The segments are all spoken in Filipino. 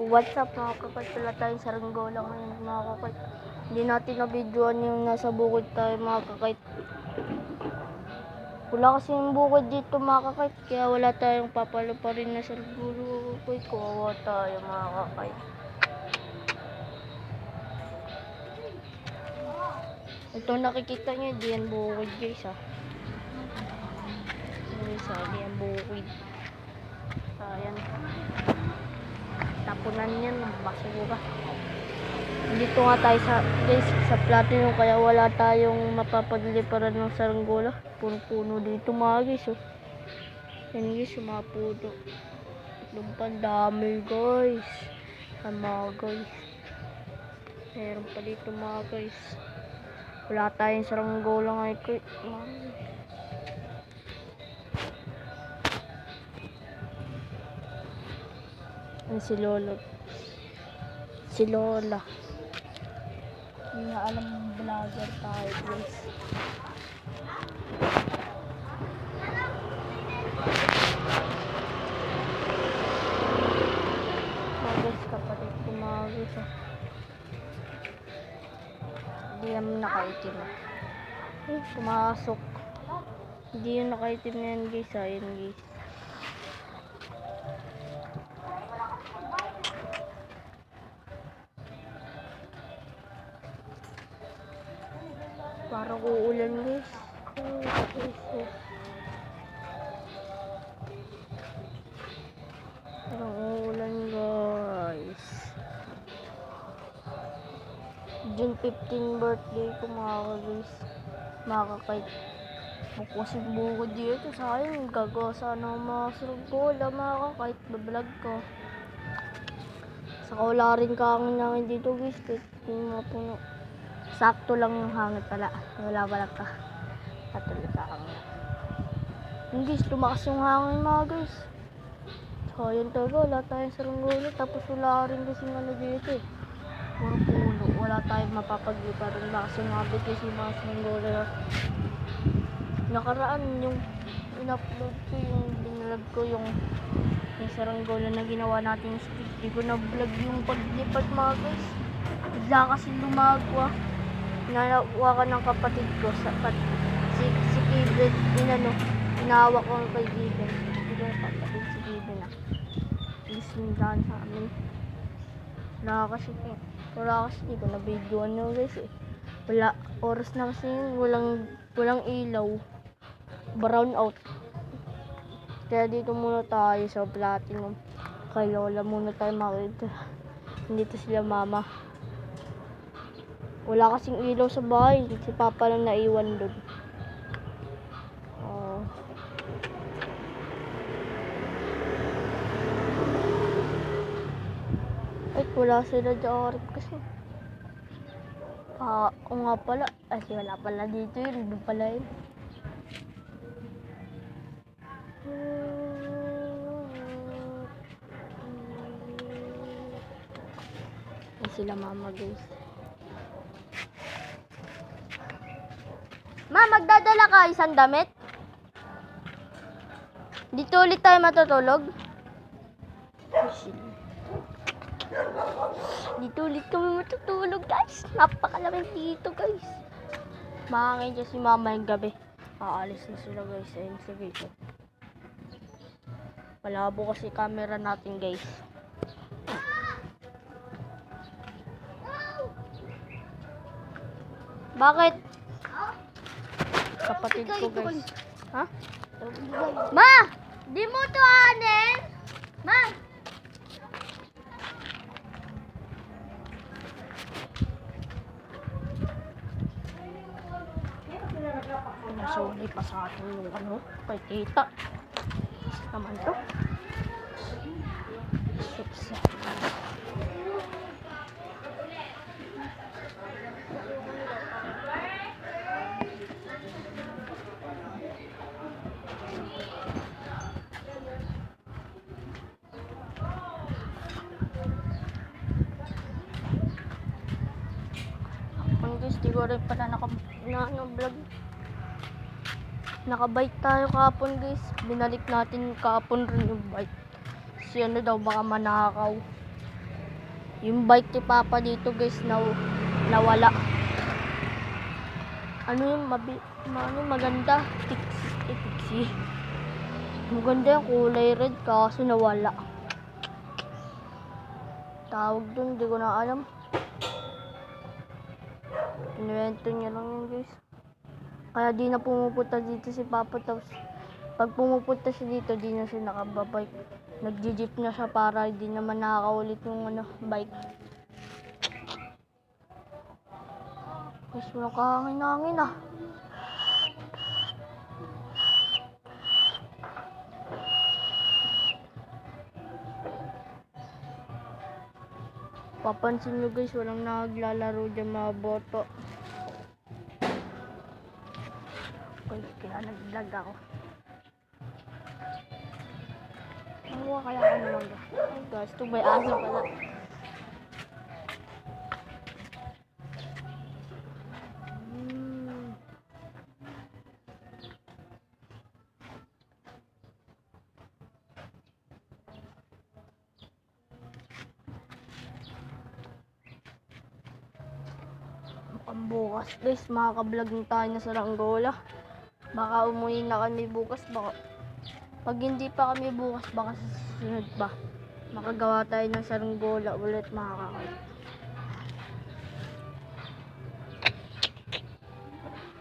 What's up mga kakait, pala tayo sa Saranggola ngayon mga kakait. Hindi natin na-videoan yung nasa bukid tayo mga kakait. Wala kasi yung bukid dito mga kakait, kaya wala tayong papalo pa rin na Saranggola. Kawawa tayo mga kakait. Ito nakikita nyo, di yan bukid guys ha. Di yan bukid. Ayan. Tapunan yan ng basura. Dito nga tayo sa Platinum, kaya wala tayong mapapagliparan ng Saranggola. Puno-puno dito mga guys. Oh. Yan guys, mga puno. Lumpan dami guys. Mga guys. Meron pa dito mga guys. Wala tayong Saranggola ngayon. Si Lolo. Si Lola. Hindi na alam vlogger tayo guys. Mga guys, kapatid ko mga guys. Hindi naman nakaitim. Pumasok. Hindi yung nakaitim na yan guys. Ayan guys. Parang uulan guys. Parang uulan guys. June 15 birthday ko mga guys. Mga kakait. Bukusin bukod dito. Sayang gagawa sana ng mga Saranggola mga kakait. Bablog ko. Saka wala rin kahangin dito guys. Kahit yung mga puno. Sakto lang yung hangin pala. Wala ka. Patuloy ka hangin. Yung guys, tumakas yung hangin mga guys. So, yun talaga. Wala tayong Saranggola. Tapos wala rin kasi ano dito eh. Puro puno. Wala tayong mapapaglipa rin. Kasi mabit kasi mga Saranggola. Nakaraan yung in-upload ko, yung binalag ko yung Saranggola na ginawa natin yung stick. Di ko na-vlog yung paglipat mga guys. Bigla kasi lumagwa. Nanawa ka ng kapatid ko si Kevin, inawak ko ang kaibigan. Hindi ko kapatid si Kevin na isindahan sa amin. Wala kasi hindi ko na videoan nyo guys eh. Wala, oras na kasi walang ilaw, brown out. Kaya dito muna tayo sa Platinum. Kay Lola muna tayo makita. Nandito sila mama. Wala kasing ilaw sa bahay. Si Papa lang naiwan doon. Oh. Ay, wala sila dyan kasi. O nga pala. Ay, wala pala dito yun. Doon pala yun. Ay, sila mama guys. Ma, magdadala ka isang damit? Dito ulit tayo matutulog? Dito ulit kami matutulog guys. Napakalamig dito guys. Mahangin dyan si mama yung gabi. Aalis na sila guys. Ayun sa video. Malabo kasi camera natin guys. Bakit? Kapatid ko guys. Ha? Ma! Di mo to anin? Ma! Nasuli pa sa atin yung kay tita. Naman to. Suksa. Guys, di ko rin pala vlog. Nakabike tayo kahapon guys. Binalik natin kahapon rin yung bike. Kasi baka manakaw. Yung bike ni Papa dito guys nawala. Ano yung maganda? Tixi. Maganda yung kulay red kaso nawala. Tawag dun, di ko na alam. Inuwento niya lang yun guys. Kaya di na pumupunta dito si Papa. Tapos pag pumupunta siya dito, di na siya nakababike. Nag-jeep na siya para hindi naman nakakaulit yung bike. Guys, walang kahangin-hangin ah. Papansin nyo guys, walang naglalaro dyan mga boto. Kaya nag-vlog ako. Nakuha kaya ako naman guys. Ay guys, ito may aso pala. Mukhang bukas guys, makaka-vlog na tayo na sa Ranggola. Baka umuwi na kami bukas. Pag hindi pa kami bukas, baka sa susunod pa. Makagawa tayo ng saranggola ulit mga kakay.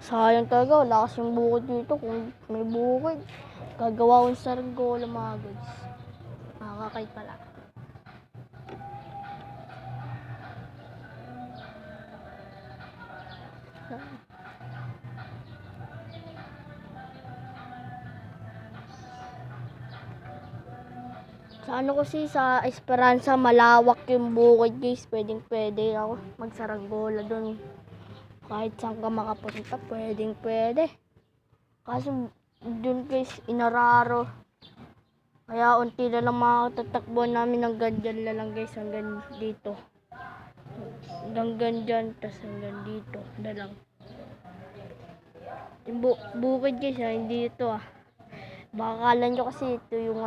Sayang talaga, wala kasing bukod dito. Kung may bukod, gagawa ko ng saranggola mga guys. Mga kakay pala. Sa ano kasi sa Esperanza malawak yung bukid guys, pwede ako magsaranggola doon. Kahit saan ka makapunta, pwede. Kaso doon guys, inararo. Kaya unti na lang makatatakbuhan namin hanggang dyan na lang guys, hanggang dito. Hanggang dyan, tas hanggang dito na lang. Yung bukid guys hindi ito ah. Baka kala nyo kasi ito yung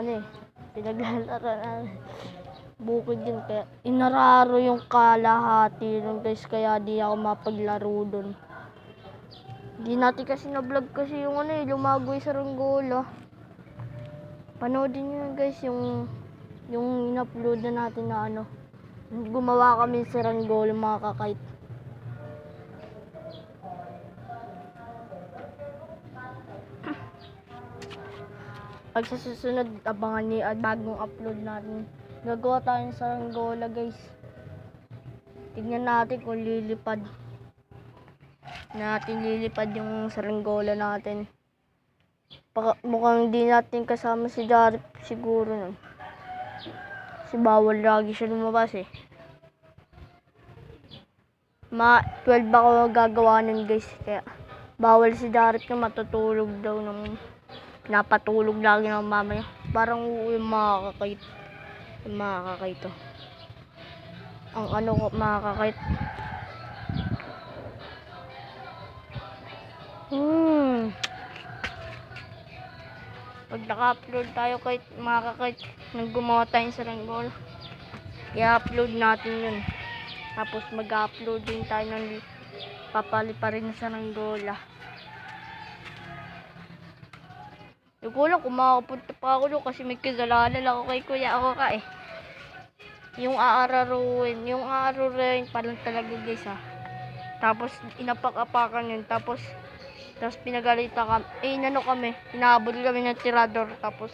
pinaglalaro namin. Bukid din, kaya inararo yung kalahati nun guys, kaya di ako mapaglaro dun. Di natin kasi na-vlog kasi yung lumagoy sa Ranggola. Panoodin nyo guys yung in-upload na natin na gumawa kami sa Ranggola mga kakait. Pag sa susunod, abangan niyo bagong upload natin. Gagawa tayo ng saranggola guys. Tignan natin kung lilipad. Yung saranggola natin. Mukhang hindi natin kasama si Jarip siguro nun. Kasi bawal lagi siya lumabas eh. 12 ako gagawa nun guys. Kaya bawal si Jarip na matutulog daw nung pinapatulog lagi ng mama niya. Parang uuwi mga kakait. Mga kakait to. Ang mga kakait. Pag naka-upload tayo kahit mga kakait nang gumawa tayo sa Ranggola, i-upload natin yun. Tapos mag-upload din tayo ng papali pa rin sa Ranggola. Hindi ko lang kung makapunta pa ako doon kasi may kagalanan ako kay Kuya ako ka eh. Yung aararuin pa lang talaga guys ha. Tapos inapak-apakan yun. Tapos pinagalitan kami. Kami. Inaabot kami ng tirador. Tapos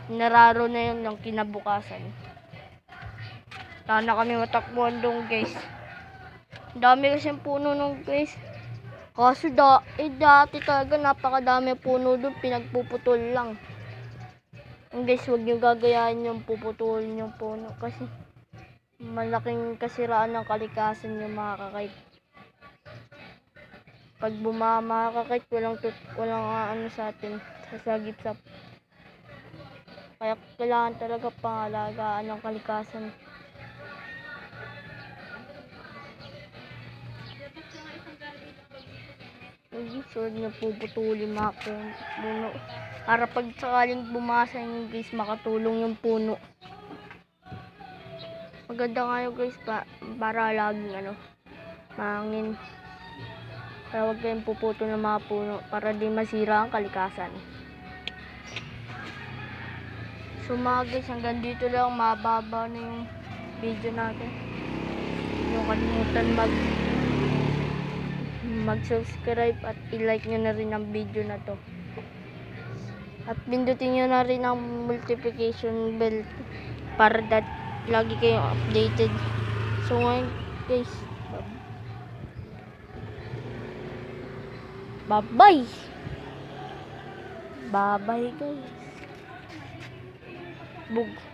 nararo na yun ng kinabukasan. Sana kami matakbuhan doon guys. Dami kasi puno nung guys. Kaso dati talaga napakadami puno doon, pinagpuputol lang. Guys, huwag niyo gagayahin yung puputulin yung puno kasi malaking kasiraan ng kalikasan yung mga kakait. Pag bumama kakait, walang sa atin, sasagip sa. Kaya kailangan talaga pangalagaan ng kalikasan. Sure na puputulin mga puno para pag sakaling bumasa yung guys makatulong yung puno. Maganda nga yun guys para laging mahangin. Para huwag kayong puputo ng mga puno para di masira ang kalikasan. So mga guys, hanggang dito lang, mababa na yung video natin. Yung kalimutan mag-subscribe at i-like nyo na rin ang video na to. At pindutin nyo na rin ang notification bell para lagi kayong updated. So ngayon guys, bye-bye! Bye-bye guys. Bug.